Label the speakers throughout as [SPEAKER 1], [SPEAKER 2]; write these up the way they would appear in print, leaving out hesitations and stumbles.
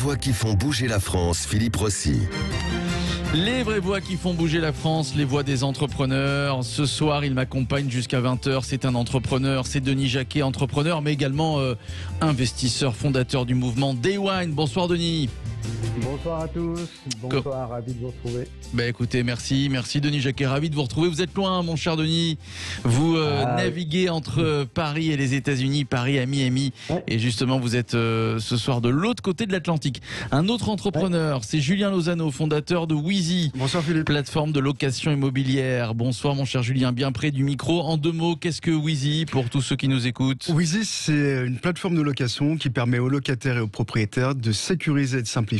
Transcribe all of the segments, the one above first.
[SPEAKER 1] voix qui font bouger la France, Philippe Rossi.
[SPEAKER 2] Les vraies voix qui font bouger la France, les voix des entrepreneurs. Ce soir, il m'accompagne jusqu'à 20h. C'est un entrepreneur, c'est Denis Jacquet, entrepreneur, mais également investisseur, fondateur du mouvement Day One. Bonsoir Denis.
[SPEAKER 3] Bonsoir à tous, bonsoir, ravi de vous retrouver.
[SPEAKER 2] Écoutez, merci Denis Jacquet, ravi de vous retrouver. Vous êtes loin, mon cher Denis. Vous naviguez entre Paris et les États-Unis, Paris à Miami. Ouais. Et justement, vous êtes ce soir de l'autre côté de l'Atlantique. Un autre entrepreneur, c'est Julien Lozano, fondateur de Wheezy.
[SPEAKER 4] Bonsoir Philippe.
[SPEAKER 2] Plateforme de location immobilière. Bonsoir mon cher Julien, bien près du micro. En 2 mots, qu'est-ce que Wheezy pour tous ceux qui nous écoutent?
[SPEAKER 4] Wheezy, c'est une plateforme de location qui permet aux locataires et aux propriétaires de sécuriser et de simplifier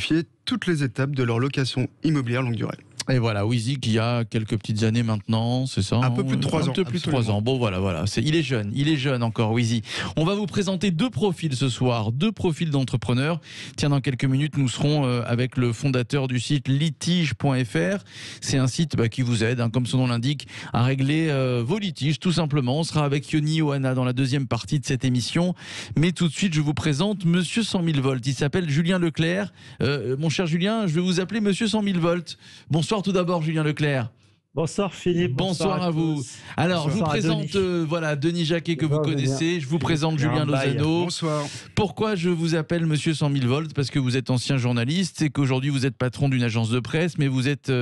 [SPEAKER 4] toutes les étapes de leur location immobilière longue durée.
[SPEAKER 2] Et voilà, Wheezy qui a quelques petites années maintenant, c'est ça?
[SPEAKER 4] Un peu plus de 3 ans.
[SPEAKER 2] Un peu plus de 3 ans. Bon, voilà. Il est jeune encore, Wheezy. On va vous présenter 2 profils ce soir, 2 profils d'entrepreneurs. Tiens, dans quelques minutes, nous serons avec le fondateur du site litige.fr. C'est un site qui vous aide, comme son nom l'indique, à régler vos litiges, tout simplement. On sera avec Yoni Ohana dans la deuxième partie de cette émission. Mais tout de suite, je vous présente Monsieur 100 000 volts. Il s'appelle Julien Leclerc. Mon cher Julien, je vais vous appeler Monsieur 100 000 volts. Bonsoir tout d'abord Julien Leclerc.
[SPEAKER 3] Bonsoir Philippe.
[SPEAKER 2] Bonsoir à vous. Alors, bonsoir, je vous présente Denis Jacquet que vous connaissez. Je vous présente Julien Lozano.
[SPEAKER 4] Bonsoir.
[SPEAKER 2] Pourquoi je vous appelle Monsieur 100 000 volts? Parce que vous êtes ancien journaliste et qu'aujourd'hui vous êtes patron d'une agence de presse, mais vous êtes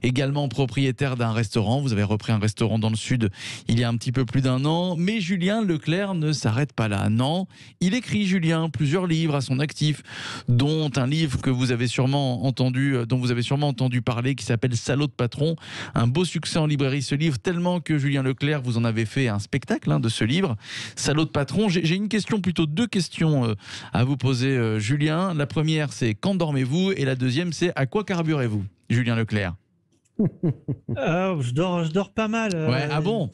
[SPEAKER 2] également propriétaire d'un restaurant. Vous avez repris un restaurant dans le Sud il y a un petit peu plus d'1 an. Mais Julien Leclerc ne s'arrête pas là. Non, il écrit, Julien, plusieurs livres à son actif, dont un livre que vous avez sûrement entendu, dont vous avez sûrement entendu parler, qui s'appelle Salaud de patron. Un beau succès en librairie ce livre, tellement que Julien Leclerc, vous en avez fait un spectacle de ce livre, Salaud de patron. J'ai une question, plutôt 2 questions à vous poser, Julien. La première, c'est quand dormez-vous? Et la deuxième, c'est à quoi carburez-vous, Julien Leclerc?
[SPEAKER 3] Je dors pas mal.
[SPEAKER 2] Ouais, ah bon?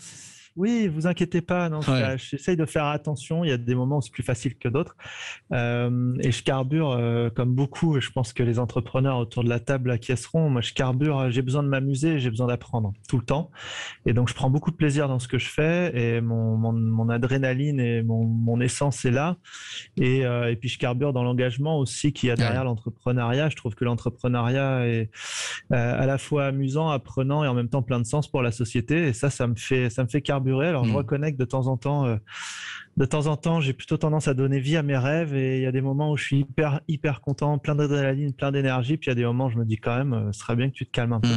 [SPEAKER 3] Oui, vous inquiétez pas. Non, j'essaye de faire attention. Il y a des moments où c'est plus facile que d'autres. Et je carbure comme beaucoup. Et je pense que les entrepreneurs autour de la table acquiesceront. Moi, je carbure. J'ai besoin de m'amuser. J'ai besoin d'apprendre tout le temps. Et donc, je prends beaucoup de plaisir dans ce que je fais. Et mon adrénaline et mon essence est là. Et puis, je carbure dans l'engagement aussi qu'il y a derrière l'entrepreneuriat. Je trouve que l'entrepreneuriat est à la fois amusant, apprenant et en même temps plein de sens pour la société. Et ça me fait carburer. Alors, je reconnais que de temps en temps, j'ai plutôt tendance à donner vie à mes rêves et il y a des moments où je suis hyper content, plein d'adrénaline, plein d'énergie. Puis il y a des moments où je me dis quand même, ce serait bien que tu te calmes un peu.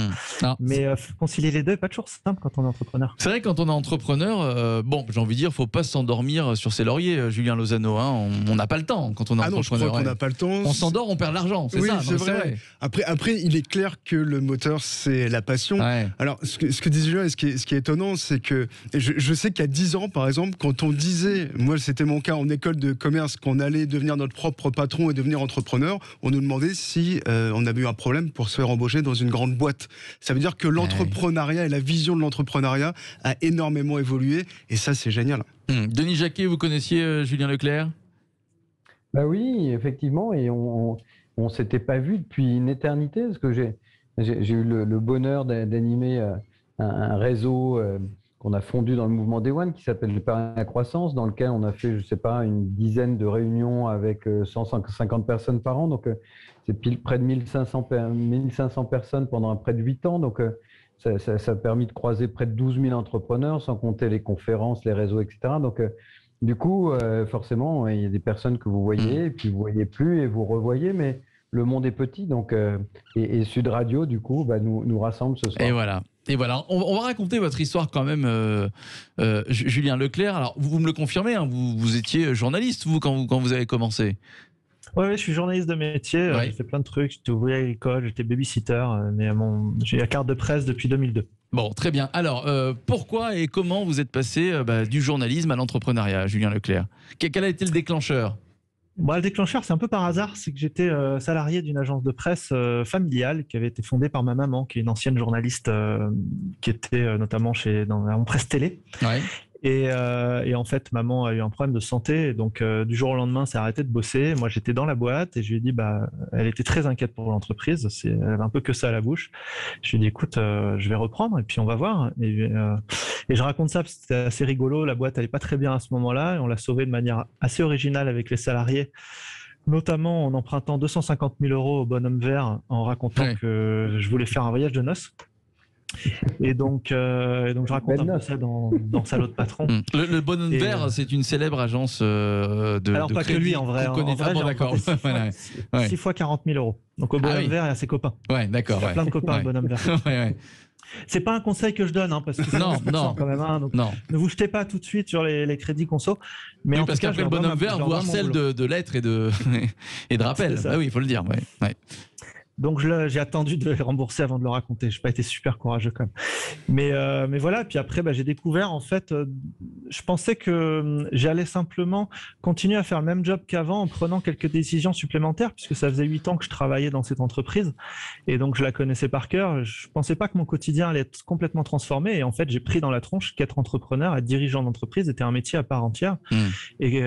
[SPEAKER 3] Mais concilier les deux n'est pas toujours simple quand on est entrepreneur.
[SPEAKER 2] C'est vrai, quand on est entrepreneur, j'ai envie de dire, faut pas s'endormir sur ses lauriers, Julien Lozano. On n'a pas le temps quand on est entrepreneur.
[SPEAKER 4] Je crois qu'on n'a pas le temps.
[SPEAKER 2] On s'endort, on perd l'argent, c'est ça.
[SPEAKER 4] C'est vrai. Après, il est clair que le moteur, c'est la passion. Ouais. Alors, ce que dit Julien, et ce qui est étonnant, c'est que je sais qu'il y a 10 ans, par exemple, quand on disait, moi c'était mon cas en école de commerce, qu'on allait devenir notre propre patron et devenir entrepreneur, on nous demandait si on avait eu un problème pour se faire embaucher dans une grande boîte. Ça veut dire que l'entrepreneuriat et la vision de l'entrepreneuriat a énormément évolué et ça c'est génial.
[SPEAKER 2] Denis Jacquet, vous connaissiez Julien Leclerc?
[SPEAKER 3] Oui, effectivement, et on s'était pas vu depuis une éternité, parce que j'ai eu le bonheur d'animer un réseau qu'on a fondu dans le mouvement Day One qui s'appelle le Paris à la croissance, dans lequel on a fait, une dizaine de réunions avec 150 personnes par an. Donc, c'est près de 1500 personnes pendant près de 8 ans. Donc, ça a permis de croiser près de 12 000 entrepreneurs, sans compter les conférences, les réseaux, etc. Donc, du coup, forcément, il y a des personnes que vous voyez, et puis vous ne voyez plus et vous revoyez, mais le monde est petit. Donc, et Sud Radio, du coup, nous rassemble ce soir.
[SPEAKER 2] Et voilà, on va raconter votre histoire quand même, Julien Leclerc. Alors, vous me le confirmez, vous étiez journaliste, quand vous avez commencé?
[SPEAKER 3] Oui, je suis journaliste de métier. J'ai fait plein de trucs. J'étais ouvrier agricole, j'étais babysitter, mais j'ai la carte de presse depuis 2002.
[SPEAKER 2] Bon, très bien. Alors, pourquoi et comment vous êtes passé du journalisme à l'entrepreneuriat, Julien Leclerc? Quel a été le déclencheur?
[SPEAKER 3] Le déclencheur, c'est un peu par hasard. C'est que j'étais salarié d'une agence de presse familiale qui avait été fondée par ma maman, qui est une ancienne journaliste qui était notamment dans Presse Télé. Ouais. Et en fait, maman a eu un problème de santé. Et donc, du jour au lendemain, s'est arrêtée de bosser. Moi, j'étais dans la boîte et je lui ai dit, elle était très inquiète pour l'entreprise. Elle avait un peu que ça à la bouche. Je lui ai dit, écoute, je vais reprendre et puis on va voir. Et je raconte ça parce que c'était assez rigolo. La boîte allait pas très bien à ce moment-là et on l'a sauvée de manière assez originale avec les salariés. notamment en empruntant 250 000 euros au bonhomme vert en racontant que je voulais faire un voyage de noces. Et donc je raconte un peu ça dans Salaud de patron.
[SPEAKER 2] Le bonhomme vert, c'est une célèbre agence
[SPEAKER 3] alors
[SPEAKER 2] de
[SPEAKER 3] pas
[SPEAKER 2] crédit
[SPEAKER 3] que lui en vrai. En vrai,
[SPEAKER 2] bon, d'accord.
[SPEAKER 3] 6 fois 40 000 euros. Donc au bonhomme vert, il y a ses copains.
[SPEAKER 2] Ouais, d'accord.
[SPEAKER 3] Il y a plein de copains au bonhomme vert. C'est pas un conseil que je donne, parce que
[SPEAKER 2] non,
[SPEAKER 3] quand même. Donc ne vous jetez pas tout de suite sur les crédits conso. Mais
[SPEAKER 2] oui, parce qu'après le bonhomme vert vous harcèle de lettres et de rappels. Ah oui, il faut le dire. Ouais.
[SPEAKER 3] Donc j'ai attendu de les rembourser avant de le raconter. Je n'ai pas été super courageux quand même. Mais voilà, puis après j'ai découvert, en fait, je pensais que j'allais simplement continuer à faire le même job qu'avant en prenant quelques décisions supplémentaires, puisque ça faisait 8 ans que je travaillais dans cette entreprise et donc je la connaissais par cœur. Je ne pensais pas que mon quotidien allait être complètement transformé, et en fait j'ai pris dans la tronche qu'être entrepreneur, être dirigeant d'entreprise était un métier à part entière et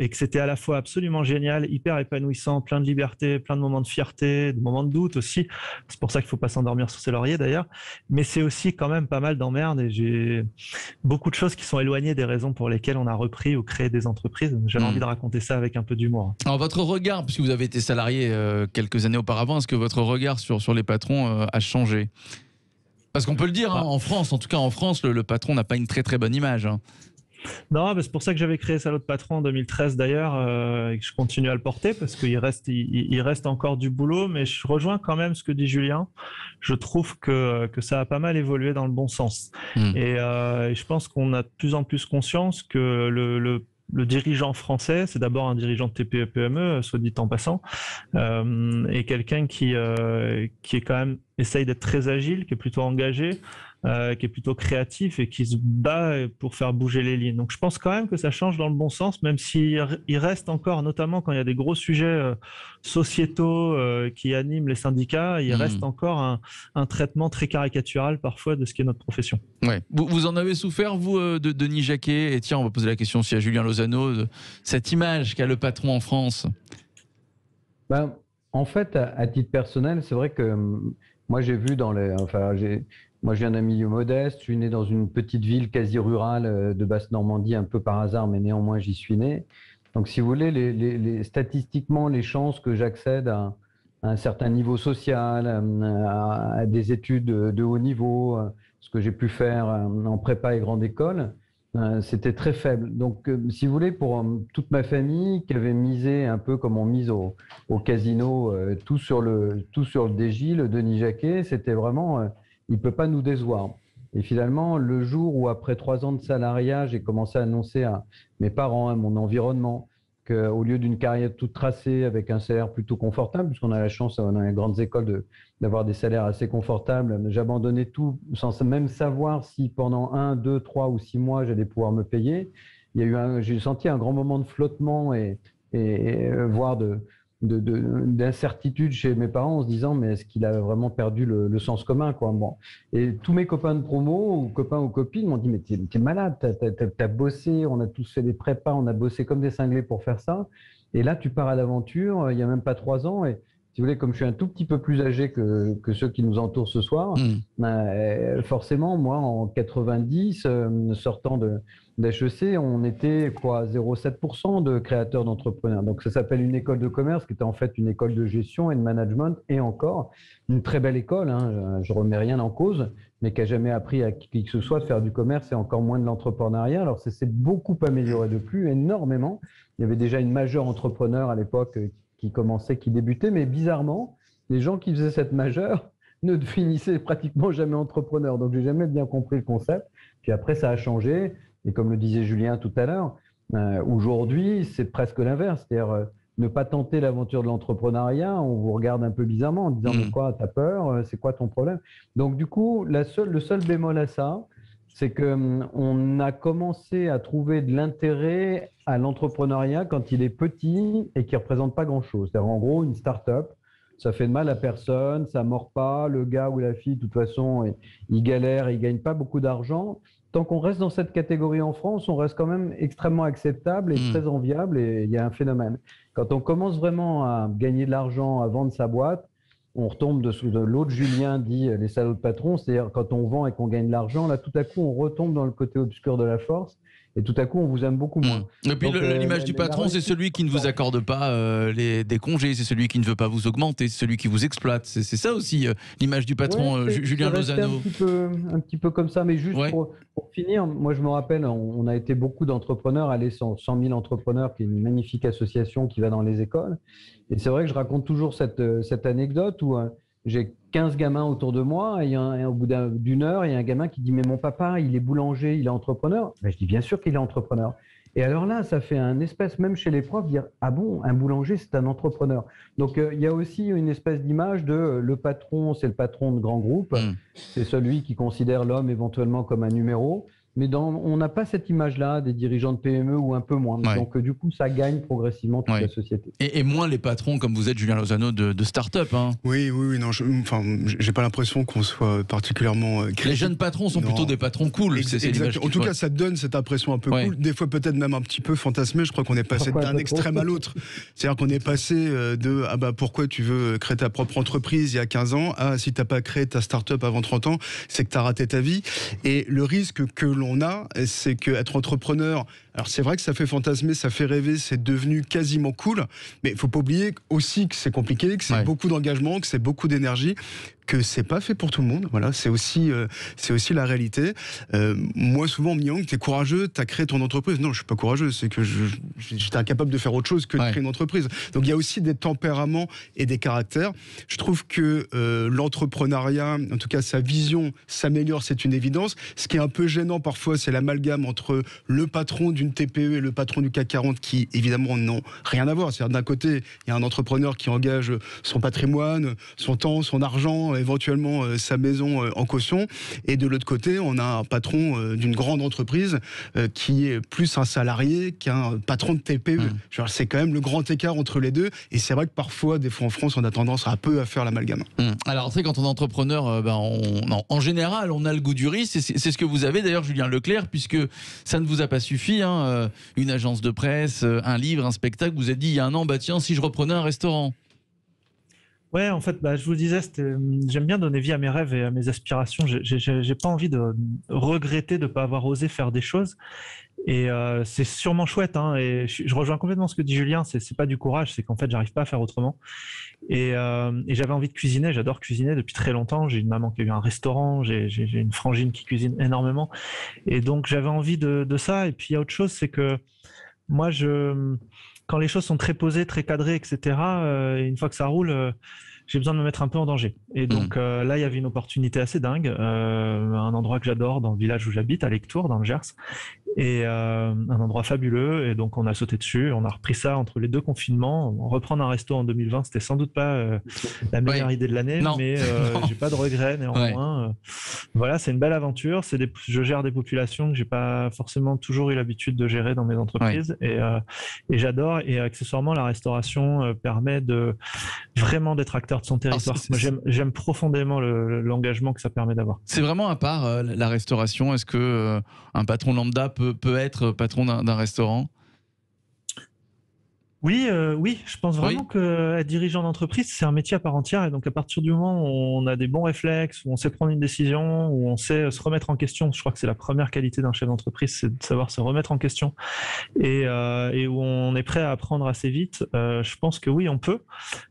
[SPEAKER 3] que c'était à la fois absolument génial, hyper épanouissant, plein de liberté, plein de moments de fierté, de moments de doute aussi. C'est pour ça qu'il ne faut pas s'endormir sur ses lauriers d'ailleurs, mais c'est aussi quand même pas mal d'emmerdes, et j'ai beaucoup de choses qui sont éloignées des raisons pour lesquelles on a repris ou créé des entreprises. J'avais envie de raconter ça avec un peu d'humour.
[SPEAKER 2] Alors votre regard, puisque vous avez été salarié quelques années auparavant, est-ce que votre regard sur les patrons a changé? Parce qu'on peut le dire, en France, en tout cas en France, le patron n'a pas une très très bonne image.
[SPEAKER 3] Non, c'est pour ça que j'avais créé Salaud de patron en 2013 d'ailleurs, et que je continue à le porter, parce qu'il reste encore du boulot, mais je rejoins quand même ce que dit Julien. Je trouve que ça a pas mal évolué dans le bon sens. Et je pense qu'on a de plus en plus conscience que le dirigeant français, c'est d'abord un dirigeant de TPE-PME, soit dit en passant, et quelqu'un qui est quand même essaye d'être très agile, qui est plutôt engagé, qui est plutôt créatif et qui se bat pour faire bouger les lignes. Donc je pense quand même que ça change dans le bon sens, même s'il reste encore, notamment quand il y a des gros sujets sociétaux qui animent les syndicats, il reste encore un traitement très caricatural parfois de ce qui est notre profession.
[SPEAKER 2] Ouais. Vous en avez souffert, vous, de Denis Jacquet? Et tiens, on va poser la question aussi à Julien Lozano, de cette image qu'a le patron en France.
[SPEAKER 5] En fait, à titre personnel, c'est vrai que moi j'ai vu moi, je viens d'un milieu modeste, je suis né dans une petite ville quasi rurale de Basse-Normandie, un peu par hasard, mais néanmoins j'y suis né. Donc, si vous voulez, statistiquement, les chances que j'accède à un certain niveau social, à des études de haut niveau, ce que j'ai pu faire en prépa et grande école, c'était très faible. Donc, si vous voulez, pour toute ma famille qui avait misé un peu comme on mise au casino, tout sur le DJ, le Denis Jacquet, c'était vraiment... il ne peut pas nous décevoir. Et finalement, le jour où, après 3 ans de salariat, j'ai commencé à annoncer à mes parents, à mon environnement, qu'au lieu d'une carrière toute tracée avec un salaire plutôt confortable, puisqu'on a la chance dans les grandes écoles d'avoir des salaires assez confortables, j'abandonnais tout sans même savoir si pendant 1, 2, 3 ou 6 mois, j'allais pouvoir me payer. J'ai senti un grand moment de flottement et voire d'incertitude chez mes parents en se disant mais est-ce qu'il a vraiment perdu le sens commun, quoi. Bon. Et tous mes copains de promo ou copains ou copines m'ont dit mais t'es malade, t'as bossé, on a tous fait des prépas, on a bossé comme des cinglés pour faire ça, et là tu pars à l'aventure il n'y a même pas 3 ans. Et si vous voulez, comme je suis un tout petit peu plus âgé que ceux qui nous entourent ce soir, forcément moi en 90 sortant d'HEC, on était 0,7% de créateurs d'entrepreneurs. Donc ça s'appelle une école de commerce qui était en fait une école de gestion et de management, et encore une très belle école, je ne remets rien en cause, mais qui n'a jamais appris à qui que ce soit de faire du commerce et encore moins de l'entrepreneuriat. Alors ça s'est beaucoup amélioré depuis, énormément. Il y avait déjà une majeure entrepreneur à l'époque qui débutait, mais bizarrement, les gens qui faisaient cette majeure ne finissaient pratiquement jamais entrepreneurs. Donc, je n'ai jamais bien compris le concept. Puis après, ça a changé. Et comme le disait Julien tout à l'heure, aujourd'hui, c'est presque l'inverse. C'est-à-dire ne pas tenter l'aventure de l'entrepreneuriat, on vous regarde un peu bizarrement en disant mais quoi, t'as peur, c'est quoi ton problème? Donc, du coup, le seul bémol à ça, c'est qu'on a commencé à trouver de l'intérêt à l'entrepreneuriat quand il est petit et qui ne représente pas grand-chose. C'est-à-dire, en gros, une start-up, ça fait de mal à personne, ça ne mord pas, le gars ou la fille, de toute façon, il galère, il ne gagne pas beaucoup d'argent. Tant qu'on reste dans cette catégorie en France, on reste quand même extrêmement acceptable et très enviable, et il y a un phénomène. Quand on commence vraiment à gagner de l'argent, à vendre sa boîte, on retombe de l'autre Julien dit les salauds de patrons, c'est-à-dire quand on vend et qu'on gagne de l'argent, là tout à coup on retombe dans le côté obscur de la force, et tout à coup, on vous aime beaucoup moins.
[SPEAKER 2] Et puis l'image du patron, c'est celui qui ne vous accorde pas des congés, c'est celui qui ne veut pas vous augmenter, c'est celui qui vous exploite. C'est ça aussi l'image du patron, Julien Lozano.
[SPEAKER 5] Un petit peu comme ça, mais juste pour finir, moi je me rappelle, on a été beaucoup d'entrepreneurs à l'essence, 100 000 entrepreneurs, qui est une magnifique association qui va dans les écoles. Et c'est vrai que je raconte toujours cette anecdote où j'ai 15 gamins autour de moi et au bout d'une heure, il y a un gamin qui dit « Mais mon papa, il est boulanger, il est entrepreneur ?» Je dis « Bien sûr qu'il est entrepreneur. » Et alors là, ça fait un espèce, même chez les profs, dire « Ah bon, un boulanger, c'est un entrepreneur ?» Donc, il y a aussi une espèce d'image de le patron, c'est le patron de grands groupes, c'est celui qui considère l'homme éventuellement comme un numéro. Mais on n'a pas cette image-là des dirigeants de PME ou un peu moins. Ouais. Donc, du coup, ça gagne progressivement toute la société.
[SPEAKER 2] Et moins les patrons, comme vous êtes, Julien Lozano, de start-up. Hein.
[SPEAKER 4] Oui, non, j'ai pas l'impression qu'on soit particulièrement critique.
[SPEAKER 2] Les jeunes patrons sont plutôt des patrons cool.
[SPEAKER 4] En tout cas, ça donne cette impression un peu cool. Des fois, peut-être même un petit peu fantasmée. Je crois qu'on est passé d'un extrême à l'autre. C'est-à-dire qu'on est passé de « Ah bah, pourquoi tu veux créer ta propre entreprise il y a 15 ans ?» à « Si t'as pas créé ta start-up avant 30 ans, c'est que t'as raté ta vie. » Et le risque que l'on a, c'est qu'être entrepreneur, alors c'est vrai que ça fait fantasmer, ça fait rêver, c'est devenu quasiment cool, mais il faut pas oublier aussi que c'est compliqué, que c'est beaucoup d'engagement, que c'est beaucoup d'énergie, que c'est pas fait pour tout le monde. Voilà, c'est aussi la réalité. Moi, souvent, on me dit « T'es courageux, t'as créé ton entreprise. » Non, je suis pas courageux, c'est que j'étais incapable de faire autre chose que de créer une entreprise. Donc, il y a aussi des tempéraments et des caractères. Je trouve que l'entrepreneuriat, en tout cas sa vision, s'améliore, c'est une évidence. Ce qui est un peu gênant parfois, c'est l'amalgame entre le patron d'une TPE et le patron du CAC 40 qui, évidemment, n'ont rien à voir. C'est-à-dire, d'un côté, il y a un entrepreneur qui engage son patrimoine, son temps, son argent, éventuellement sa maison en caution, et de l'autre côté on a un patron d'une grande entreprise qui est plus un salarié qu'un patron de TPE. Genre, c'est quand même le grand écart entre les deux, et c'est vrai que parfois, des fois en France, on a tendance un peu à faire l'amalgame.
[SPEAKER 2] Alors, tu sais, quand on est entrepreneur, en général, on a le goût du risque, c'est ce que vous avez d'ailleurs, Julien Leclerc, puisque ça ne vous a pas suffi, une agence de presse, un livre, un spectacle, vous avez dit il y a un an, tiens, si je reprenais un restaurant.
[SPEAKER 3] Ouais, en fait, je vous le disais, j'aime bien donner vie à mes rêves et à mes aspirations. J'ai pas envie de regretter de ne pas avoir osé faire des choses. Et c'est sûrement chouette. Et je rejoins complètement ce que dit Julien. C'est pas du courage, c'est qu'en fait, j'arrive pas à faire autrement. Et j'avais envie de cuisiner. J'adore cuisiner depuis très longtemps. J'ai une maman qui a eu un restaurant. J'ai une frangine qui cuisine énormément. Et donc, j'avais envie de ça. Et puis, il y a autre chose, c'est que moi, quand les choses sont très posées, très cadrées, etc., une fois que ça roule, j'ai besoin de me mettre un peu en danger. Et donc là, il y avait une opportunité assez dingue, un endroit que j'adore dans le village où j'habite, à Lectoure, dans le Gers, et un endroit fabuleux. Et donc on a sauté dessus, on a repris ça entre les deux confinements. Reprendre un resto en 2020, c'était sans doute pas la meilleure idée de l'année, mais j'ai pas de regrets néanmoins. Voilà, c'est une belle aventure. Je gère des populations que j'ai pas forcément toujours eu l'habitude de gérer dans mes entreprises, et j'adore. Et accessoirement, la restauration permet vraiment d'être acteur de son territoire. Moi, j'aime profondément l'engagement que ça permet d'avoir.
[SPEAKER 2] C'est vraiment à part la restauration. Est-ce que un patron lambda peut être patron d'un restaurant ?
[SPEAKER 3] Oui, je pense vraiment qu'être dirigeant d'entreprise, c'est un métier à part entière. Et donc, à partir du moment où on a des bons réflexes, où on sait prendre une décision, où on sait se remettre en question, je crois que c'est la première qualité d'un chef d'entreprise, c'est de savoir se remettre en question, et où on est prêt à apprendre assez vite. Je pense que oui, on peut,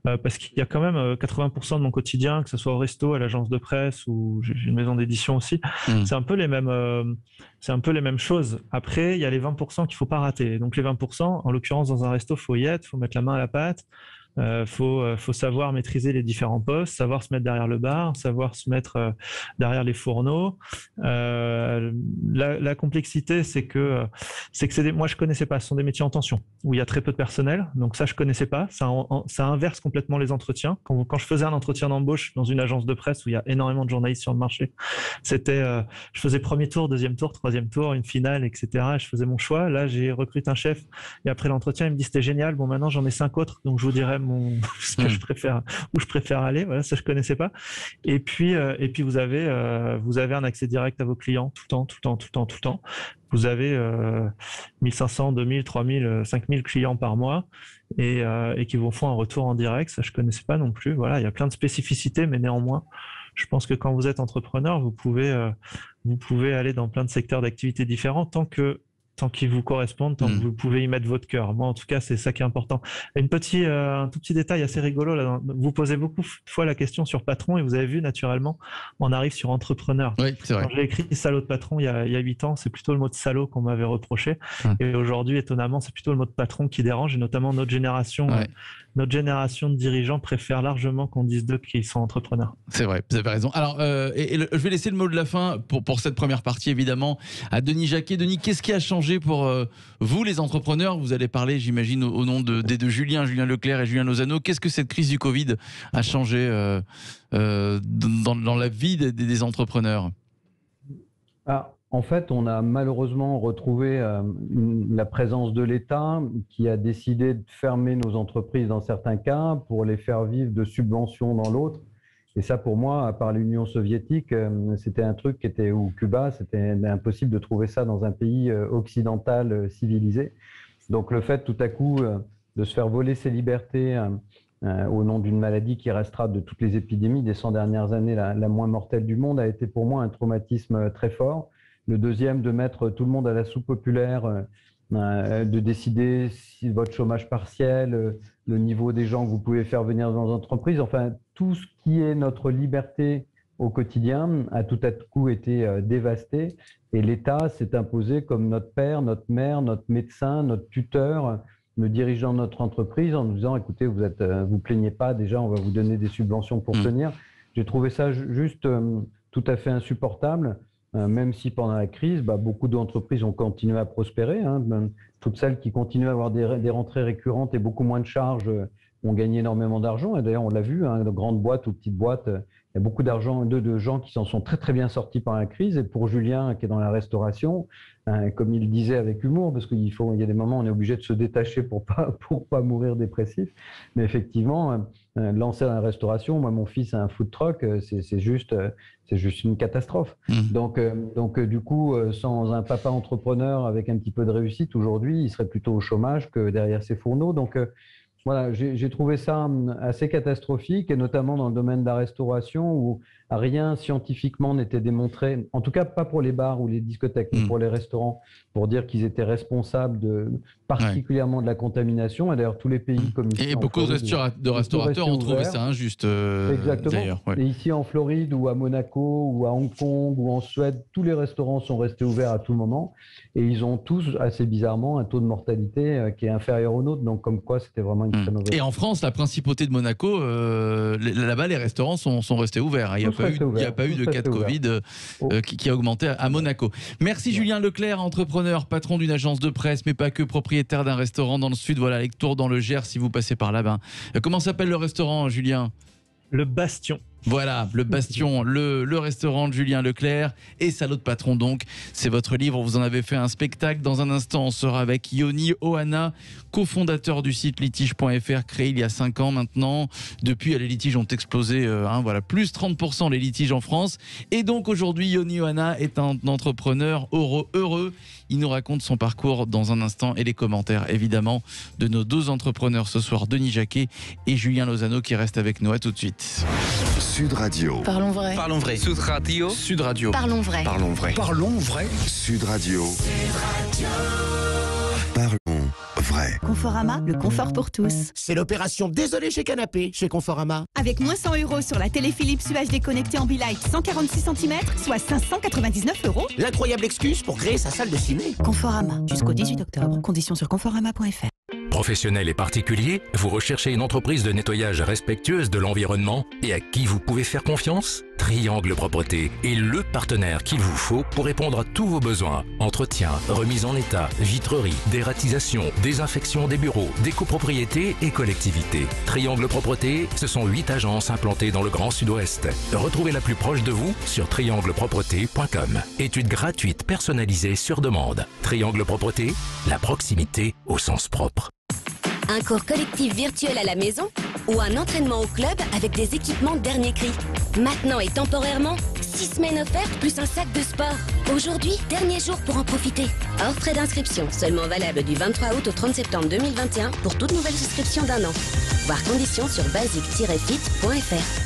[SPEAKER 3] parce qu'il y a quand même 80% de mon quotidien, que ce soit au resto, à l'agence de presse, ou j'ai une maison d'édition aussi, c'est un peu les mêmes choses. Après, il y a les 20% qu'il faut pas rater. Donc les 20%, en l'occurrence dans un resto, faut mettre la main à la pâte. Faut savoir maîtriser les différents postes, savoir se mettre derrière le bar, savoir se mettre derrière les fourneaux. La complexité, c'est que moi je connaissais pas. Ce sont des métiers en tension où il y a très peu de personnel, donc ça je connaissais pas. Ça inverse complètement les entretiens. Quand je faisais un entretien d'embauche dans une agence de presse où il y a énormément de journalistes sur le marché, je faisais premier tour, deuxième tour, troisième tour, une finale, etc. Je faisais mon choix. Là, j'ai recruté un chef et après l'entretien, il me dit c'était génial. Bon, maintenant j'en ai 5 autres, donc je vous dirai ce que je préfère aller. Voilà, ça je connaissais pas. Et puis vous avez un accès direct à vos clients tout le temps. Vous avez 1500, 2000, 3000, 5000 clients par mois et qui vous font un retour en direct. Ça je connaissais pas non plus. Voilà, il y a plein de spécificités, mais néanmoins, je pense que quand vous êtes entrepreneur, vous pouvez aller dans plein de secteurs d'activité différents tant que tant qu'ils vous correspondent, tant que vous pouvez y mettre votre cœur. Moi, en tout cas, c'est ça qui est important. Un tout petit détail assez rigolo. Là, vous posez beaucoup de fois la question sur patron et vous avez vu, naturellement, on arrive sur entrepreneur.
[SPEAKER 2] Oui, c'est vrai.
[SPEAKER 3] Quand j'ai écrit salaud de patron il y a 8 ans, c'est plutôt le mot de salaud qu'on m'avait reproché. Et aujourd'hui, étonnamment, c'est plutôt le mot de patron qui dérange, et notamment notre génération. Notre génération de dirigeants préfère largement qu'on dise d'eux qu'ils sont entrepreneurs.
[SPEAKER 2] C'est vrai, vous avez raison. Alors, je vais laisser le mot de la fin pour cette première partie, évidemment, à Denis Jacquet. Denis, qu'est-ce qui a changé pour vous, les entrepreneurs? Vous allez parler, j'imagine, au nom des deux Julien Leclerc et Julien Lozano. Qu'est-ce que cette crise du Covid a changé dans la vie des entrepreneurs?
[SPEAKER 5] En fait, on a malheureusement retrouvé la présence de l'État qui a décidé de fermer nos entreprises dans certains cas pour les faire vivre de subventions dans l'autre. Et ça, pour moi, à part l'Union soviétique, c'était un truc ou Cuba, c'était impossible de trouver ça dans un pays occidental civilisé. Donc le fait tout à coup de se faire voler ses libertés au nom d'une maladie qui restera de toutes les épidémies des 100 dernières années la moins mortelle du monde a été pour moi un traumatisme très fort. Le deuxième, de mettre tout le monde à la soupe populaire, de décider si votre chômage partiel, le niveau des gens que vous pouvez faire venir dans l'entreprise, enfin tout ce qui est notre liberté au quotidien a tout à coup été dévasté, et l'État s'est imposé comme notre père, notre mère, notre médecin, notre tuteur, le dirigeant de notre entreprise, en nous disant écoutez, vous plaignez pas, déjà on va vous donner des subventions pour tenir. J'ai trouvé ça juste tout à fait insupportable. Même si pendant la crise, beaucoup d'entreprises ont continué à prospérer. Toutes celles qui continuent à avoir des rentrées récurrentes et beaucoup moins de charges ont gagné énormément d'argent. Et d'ailleurs, on l'a vu, de grandes boîtes ou petites boîtes, il y a beaucoup d'argent, de gens qui s'en sont très très bien sortis par la crise. Et pour Julien, qui est dans la restauration, comme il disait avec humour, parce qu'il y a des moments où on est obligé de se détacher pour pas mourir dépressif. Mais effectivement, lancer dans la restauration, moi mon fils a un food truck, c'est juste une catastrophe. Donc du coup, sans un papa entrepreneur avec un petit peu de réussite aujourd'hui, il serait plutôt au chômage que derrière ses fourneaux. Donc voilà, j'ai trouvé ça assez catastrophique, et notamment dans le domaine de la restauration où rien scientifiquement n'était démontré, en tout cas pas pour les bars ou les discothèques, mais pour les restaurants, pour dire qu'ils étaient responsables particulièrement de la contamination. Et d'ailleurs, tous les pays comme ici.
[SPEAKER 2] Et beaucoup de restaurateurs ont trouvé ça injuste.
[SPEAKER 5] Exactement. Et ici en Floride ou à Monaco ou à Hong Kong ou en Suède, tous les restaurants sont restés ouverts à tout moment, et ils ont tous, assez bizarrement, un taux de mortalité qui est inférieur au nôtre. Donc comme quoi, c'était vraiment une très mauvaise.
[SPEAKER 2] Et en France, la principauté de Monaco, là-bas, les restaurants sont restés ouverts. Il n'y a pas eu de cas de Covid qui a augmenté à Monaco. Merci Julien Leclerc, entrepreneur, patron d'une agence de presse, mais pas que, propriétaire d'un restaurant dans le sud. Voilà, avec Tours dans le Gers, si vous passez par là. Comment s'appelle le restaurant, Julien?
[SPEAKER 3] Le Bastion.
[SPEAKER 2] Voilà, le Bastion, le restaurant de Julien Leclerc et Salaud de patron donc. C'est votre livre, vous en avez fait un spectacle. Dans un instant, on sera avec Yoni Ohana, cofondateur du site litige.fr, créé il y a 5 ans maintenant. Depuis, les litiges ont explosé, plus 30% les litiges en France. Et donc aujourd'hui, Yoni Ohana est un entrepreneur heureux. Il nous raconte son parcours dans un instant, et les commentaires évidemment de nos 2 entrepreneurs ce soir, Denis Jacquet et Julien Lozano, qui restent avec nous. À tout de suite.
[SPEAKER 1] Sud Radio.
[SPEAKER 6] Parlons vrai.
[SPEAKER 1] Parlons vrai.
[SPEAKER 6] Sud Radio.
[SPEAKER 1] Sud Radio.
[SPEAKER 6] Parlons vrai.
[SPEAKER 1] Parlons vrai. Parlons vrai. Sud Radio. Parlons vrai.
[SPEAKER 7] Conforama, le confort pour tous.
[SPEAKER 8] C'est l'opération Désolé chez Canapé, chez Conforama.
[SPEAKER 7] Avec moins 100 € sur la télé Philips UHD connectée Ambilight 146 cm, soit 599 €.
[SPEAKER 8] L'incroyable excuse pour créer sa salle de ciné.
[SPEAKER 7] Conforama, jusqu'au 18 octobre. Conditions sur conforama.fr.
[SPEAKER 9] Professionnels et particuliers, vous recherchez une entreprise de nettoyage respectueuse de l'environnement et à qui vous pouvez faire confiance? Triangle Propreté est le partenaire qu'il vous faut pour répondre à tous vos besoins. Entretien, remise en état, vitrerie, dératisation, désinfection des bureaux, des copropriétés et collectivités. Triangle Propreté, ce sont 8 agences implantées dans le Grand Sud-Ouest. Retrouvez la plus proche de vous sur trianglepropreté.com. Étude gratuite personnalisée sur demande. Triangle Propreté, la proximité au sens propre.
[SPEAKER 10] Un cours collectif virtuel à la maison ou un entraînement au club avec des équipements dernier cri. Maintenant et temporairement, 6 semaines offertes plus un sac de sport. Aujourd'hui, dernier jour pour en profiter. Hors frais d'inscription, seulement valable du 23 août au 30 septembre 2021 pour toute nouvelle souscription d'1 an. Voir conditions sur basic-fit.fr.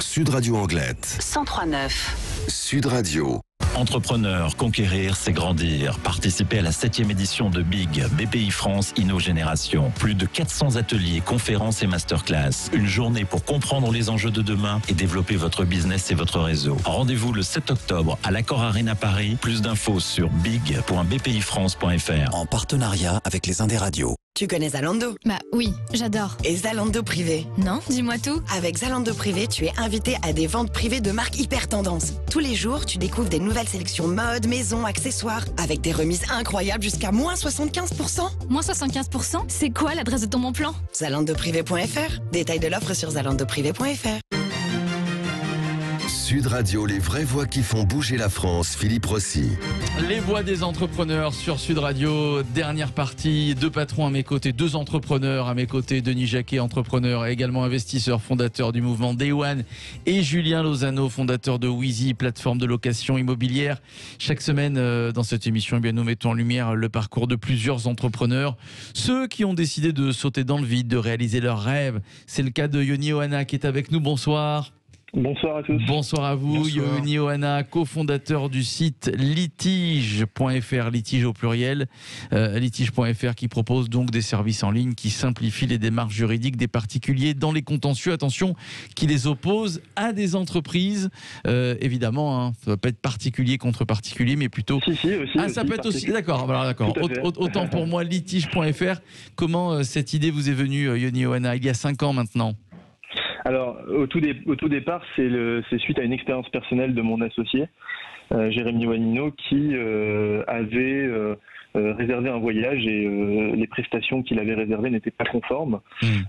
[SPEAKER 1] Sud Radio Anglette.
[SPEAKER 7] 103.9.
[SPEAKER 1] Sud Radio.
[SPEAKER 6] Entrepreneur, conquérir, c'est grandir. Participez à la 7e édition de Big, BPI France InnoGénération. Plus de 400 ateliers, conférences et masterclass. Une journée pour comprendre les enjeux de demain et développer votre business et votre réseau. Rendez-vous le 7 octobre à l'Accor Arena Paris. Plus d'infos sur big.bpifrance.fr.
[SPEAKER 11] En partenariat avec les Indes Radios.
[SPEAKER 12] Tu connais Zalando?
[SPEAKER 13] Bah oui, j'adore.
[SPEAKER 12] Et Zalando Privé?
[SPEAKER 13] Non, dis-moi tout.
[SPEAKER 12] Avec Zalando Privé, tu es invité à des ventes privées de marques hyper tendance. Tous les jours, tu découvres des nouvelles sélections mode, maison, accessoires, avec des remises incroyables jusqu'à moins 75%.
[SPEAKER 13] Moins 75%? C'est quoi l'adresse de ton bon plan?
[SPEAKER 12] Zalandoprivé.fr. Détails de l'offre sur zalandoprivé.fr.
[SPEAKER 1] Sud Radio, les vraies voix qui font bouger la France, Philippe Rossi.
[SPEAKER 2] Les voix des entrepreneurs sur Sud Radio, dernière partie, 2 patrons à mes côtés, 2 entrepreneurs à mes côtés, Denis Jacquet, entrepreneur et également investisseur, fondateur du mouvement Day One, et Julien Lozano, fondateur de Wheezy, plateforme de location immobilière. Chaque semaine dans cette émission, eh bien, nous mettons en lumière le parcours de plusieurs entrepreneurs, ceux qui ont décidé de sauter dans le vide, de réaliser leurs rêves. C'est le cas de Yoni Ohana qui est avec nous, bonsoir.
[SPEAKER 14] Bonsoir à tous.
[SPEAKER 2] Bonsoir à vous, Yoni Ohana, cofondateur du site litige.fr, litige au pluriel, litige.fr qui propose donc des services en ligne qui simplifient les démarches juridiques des particuliers dans les contentieux, attention, qui les opposent à des entreprises, évidemment, hein, ça ne va pas être particulier contre particulier, mais plutôt...
[SPEAKER 14] Si, aussi,
[SPEAKER 2] ça peut être aussi, d'accord, autant pour moi, litige.fr, comment cette idée vous est venue, Yoni Ohana, il y a 5 ans maintenant?
[SPEAKER 14] Alors, au tout départ, c'est suite à une expérience personnelle de mon associé, Jérémy Wanino, qui avait réservé un voyage et les prestations qu'il avait réservées n'étaient pas conformes.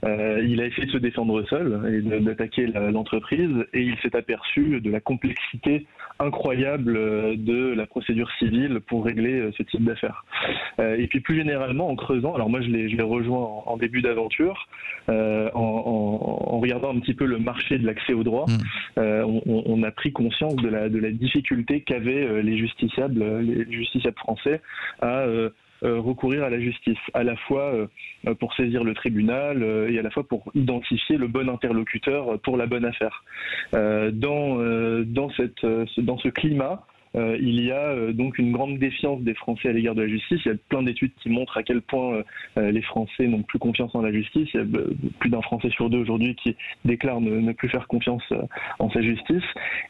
[SPEAKER 14] Il a essayé de se défendre seul et d'attaquer l'entreprise, et il s'est aperçu de la complexité incroyable de la procédure civile pour régler ce type d'affaires. Et puis plus généralement, en creusant, alors moi je l'ai rejoint en début d'aventure, en regardant un petit peu le marché de l'accès au droit, on a pris conscience de la difficulté qu'avaient les justiciables français à recourir à la justice, à la fois pour saisir le tribunal et à la fois pour identifier le bon interlocuteur pour la bonne affaire. Dans ce climat, il y a donc une grande défiance des Français à l'égard de la justice. Il y a plein d'études qui montrent à quel point les Français n'ont plus confiance en la justice. Il y a plus d'un Français sur 2 aujourd'hui qui déclare ne plus faire confiance en sa justice.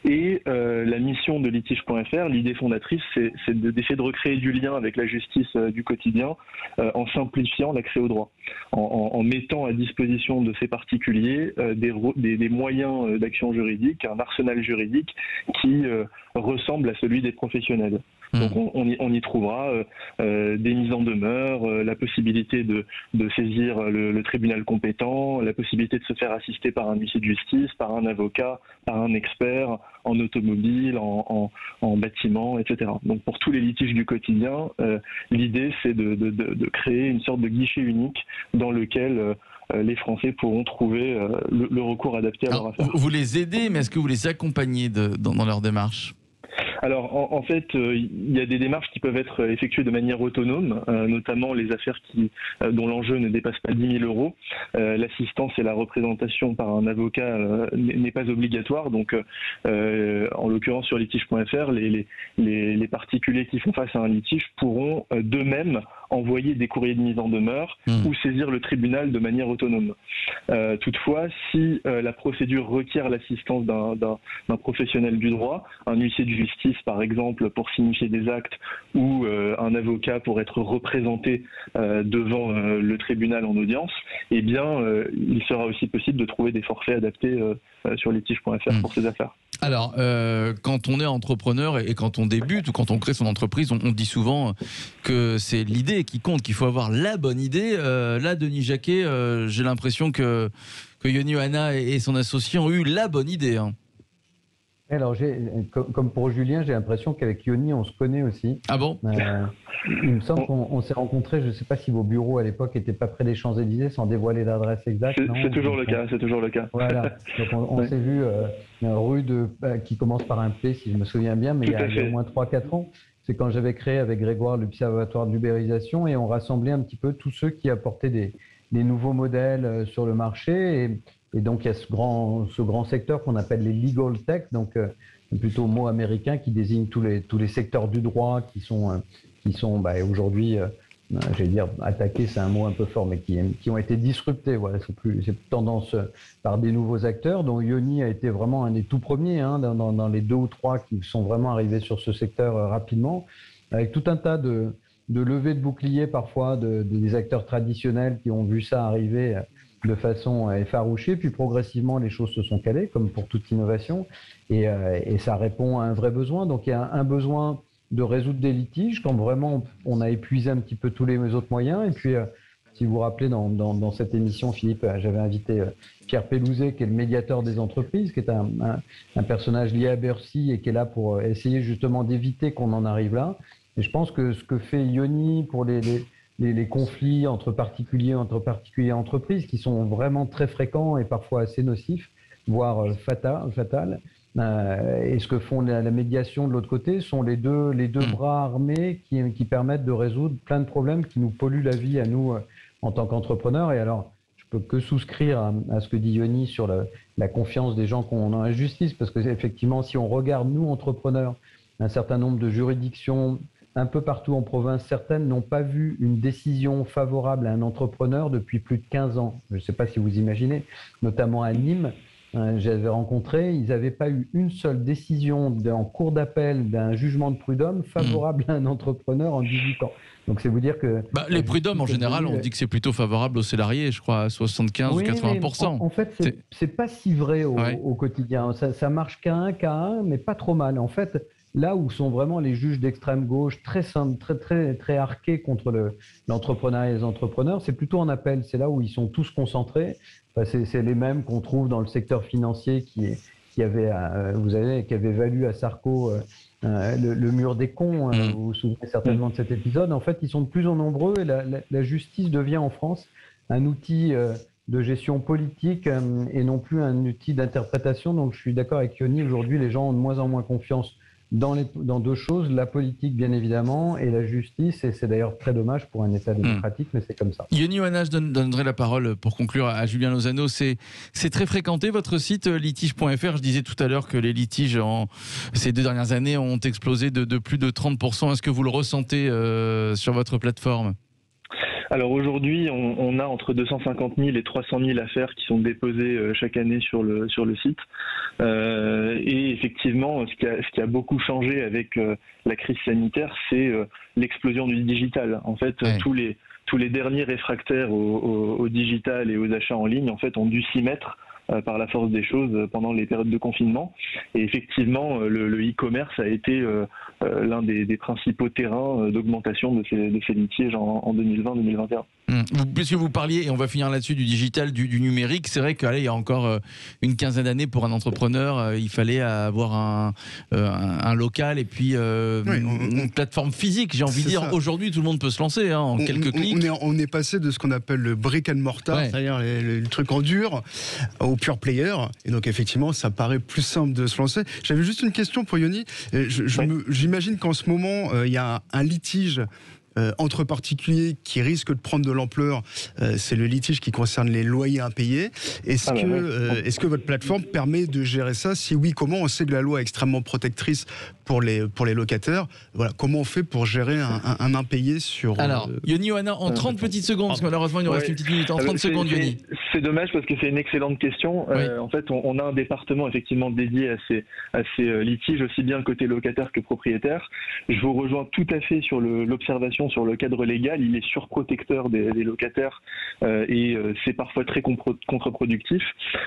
[SPEAKER 14] Et la mission de litige.fr, l'idée fondatrice, c'est d'essayer de recréer du lien avec la justice du quotidien en simplifiant l'accès au droit, en mettant à disposition de ces particuliers des moyens d'action juridique, un arsenal juridique qui ressemble à celui des professionnels. Donc on y trouvera des mises en demeure, la possibilité de saisir le tribunal compétent, la possibilité de se faire assister par un huissier de justice, par un avocat, par un expert en automobile, en bâtiment, etc. Donc pour tous les litiges du quotidien, l'idée c'est de créer une sorte de guichet unique dans lequel les Français pourront trouver le recours adapté à leur affaire.
[SPEAKER 2] Vous les aidez, mais est-ce que vous les accompagnez dans leur démarche ?
[SPEAKER 14] Alors en fait, il y a des démarches qui peuvent être effectuées de manière autonome, notamment les affaires dont l'enjeu ne dépasse pas 10 000 euros. L'assistance et la représentation par un avocat n'est pas obligatoire. Donc en l'occurrence sur litige.fr, les particuliers qui font face à un litige pourront d'eux-mêmes envoyer des courriers de mise en demeure ou saisir le tribunal de manière autonome. Toutefois, si la procédure requiert l'assistance d'un professionnel du droit, un huissier de justice par exemple pour signifier des actes ou un avocat pour être représenté devant le tribunal en audience, eh bien il sera aussi possible de trouver des forfaits adaptés sur litige.fr pour ces affaires.
[SPEAKER 2] Alors, quand on est entrepreneur et quand on débute ou quand on crée son entreprise, on dit souvent que c'est l'idée qui compte, qu'il faut avoir la bonne idée. Là, Denis Jacquet, j'ai l'impression que Yoni Ohana et son associé ont eu la bonne idée. Hein.
[SPEAKER 5] Alors, comme pour Julien, j'ai l'impression qu'avec Yoni, on se connaît aussi.
[SPEAKER 2] Ah bon?
[SPEAKER 5] Il me semble qu'on s'est rencontrés, je ne sais pas si vos bureaux à l'époque n'étaient pas près des Champs-Élysées, sans dévoiler l'adresse exacte.
[SPEAKER 14] C'est toujours le cas, c'est toujours le cas.
[SPEAKER 5] Voilà, donc on s'est vu rue qui commence par un P, si je me souviens bien, mais il y a au moins 3-4 ans. C'est quand j'avais créé avec Grégoire l'Observatoire de l'ubérisation et on rassemblait un petit peu tous ceux qui apportaient des nouveaux modèles sur le marché. Et Et donc, il y a ce grand secteur qu'on appelle les legal tech, donc plutôt mot américain qui désigne tous les secteurs du droit qui sont aujourd'hui, j'allais dire attaqués, c'est un mot un peu fort, mais qui ont été disruptés. Voilà, c'est plus tendance par des nouveaux acteurs. Donc Yoni a été vraiment un des tout premiers dans les 2 ou 3 qui sont vraiment arrivés sur ce secteur rapidement, avec tout un tas de levées de boucliers parfois des acteurs traditionnels qui ont vu ça arriver de façon effarouchée, puis progressivement les choses se sont calées, comme pour toute innovation, et ça répond à un vrai besoin. Donc il y a un besoin de résoudre des litiges quand vraiment on a épuisé un petit peu tous les autres moyens. Et puis, si vous vous rappelez, dans cette émission, Philippe, j'avais invité Pierre Pellouzet, qui est le médiateur des entreprises, qui est un personnage lié à Bercy et qui est là pour essayer justement d'éviter qu'on en arrive là. Et je pense que ce que fait Yoni pour les conflits entre particuliers et entreprises, qui sont vraiment très fréquents et parfois assez nocifs, voire fatals, et ce que font la médiation de l'autre côté sont les deux bras armés qui permettent de résoudre plein de problèmes qui nous polluent la vie à nous en tant qu'entrepreneurs. Et alors, je peux que souscrire à ce que dit Yoni sur la confiance des gens qu'on a dans la justice, parce que effectivement, si on regarde, nous, entrepreneurs, un certain nombre de juridictions un peu partout en province, certaines n'ont pas vu une décision favorable à un entrepreneur depuis plus de 15 ans. Je ne sais pas si vous imaginez, notamment à Nîmes, j'avais rencontré, ils n'avaient pas eu une seule décision en cour d'appel d'un jugement de prud'homme favorable à un entrepreneur en 18 ans. Donc c'est vous dire que...
[SPEAKER 2] les prud'hommes, en général, on dit que c'est plutôt favorable aux salariés, je crois, à 75 ou 80%.
[SPEAKER 5] En fait, c'est pas si vrai au quotidien. Ça marche qu'à un, mais pas trop mal. En fait, là où sont vraiment les juges d'extrême gauche très arqués contre l'entrepreneuriat et les entrepreneurs, c'est plutôt en appel. C'est là où ils sont tous concentrés. Enfin, c'est les mêmes qu'on trouve dans le secteur financier qui avait valu à Sarko le mur des cons. Vous vous souvenez certainement de cet épisode. En fait, ils sont de plus en nombreux et la justice devient en France un outil de gestion politique et non plus un outil d'interprétation. Donc, je suis d'accord avec Yoni. Aujourd'hui, les gens ont de moins en moins confiance dans 2 choses, la politique bien évidemment et la justice, et c'est d'ailleurs très dommage pour un État démocratique, mais c'est comme ça.
[SPEAKER 2] Yoni Oana, je donnerai la parole pour conclure à Julien Lozano. C'est très fréquenté votre site litige.fr. Je disais tout à l'heure que les litiges ces 2 dernières années ont explosé de plus de 30%. Est-ce que vous le ressentez sur votre plateforme ?
[SPEAKER 14] Alors aujourd'hui, on a entre 250 000 et 300 000 affaires qui sont déposées chaque année sur le site. Et effectivement, ce qui a beaucoup changé avec la crise sanitaire, c'est l'explosion du digital. En fait, tous les derniers réfractaires au digital et aux achats en ligne, en fait, ont dû s'y mettre par la force des choses pendant les périodes de confinement. Et effectivement, le e-commerce a été l'un des principaux terrains d'augmentation de ces litiges en 2020-2021.
[SPEAKER 2] Puisque vous parliez, et on va finir là-dessus, du digital, du numérique, c'est vrai qu'il y a encore une quinzaine d'années, pour un entrepreneur, il fallait avoir un local et puis une plateforme physique, j'ai envie de dire. Ça. Aujourd'hui, tout le monde peut se lancer en quelques clics.
[SPEAKER 4] On est passé de ce qu'on appelle le brick and mortar, c'est-à-dire le truc en dur, au pure player. Et donc, effectivement, ça paraît plus simple de se lancer. J'avais juste une question pour Yoni. J'imagine qu'en ce moment, il y a un litige entre particuliers qui risque de prendre de l'ampleur, c'est le litige qui concerne les loyers impayés. Est-ce que votre plateforme permet de gérer ça? Si oui, comment? On sait que la loi est extrêmement protectrice pour les locataires. Voilà, comment on fait pour gérer un impayé sur...
[SPEAKER 2] Alors, Yoni Oana, en 30 petites secondes, parce que malheureusement il nous reste une petite minute, en 30 secondes, Yoni.
[SPEAKER 14] C'est dommage parce que c'est une excellente question. En fait, on a un département effectivement dédié à ces litiges, aussi bien côté locataire que propriétaire. Je vous rejoins tout à fait sur l'observation sur le cadre légal. Il est surprotecteur des locataires et c'est parfois très contre-productif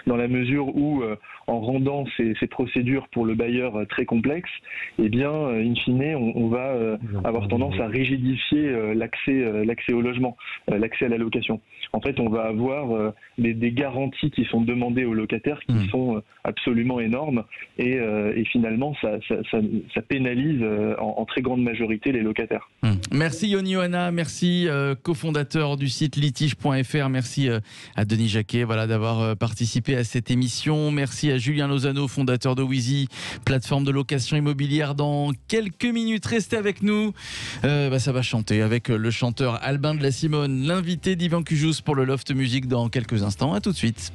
[SPEAKER 14] dans la mesure où, en rendant ces procédures pour le bailleur très complexes, eh bien, in fine, on va avoir tendance à rigidifier l'accès au logement, l'accès à la location. En fait, on va avoir des garanties qui sont demandées aux locataires qui sont absolument énormes et finalement, ça pénalise en très grande majorité les locataires.
[SPEAKER 2] Merci Yoni Oana, merci cofondateur du site litige.fr, merci à Denis Jacquet d'avoir participé à cette émission, merci à Julien Lozano, fondateur de Wizy, plateforme de location immobilière. Dans quelques minutes, restez avec nous, ça va chanter avec le chanteur Albin de la Simone, l'invité d'Yvan Cujous pour le Loft Music dans quelques instants. À tout de suite.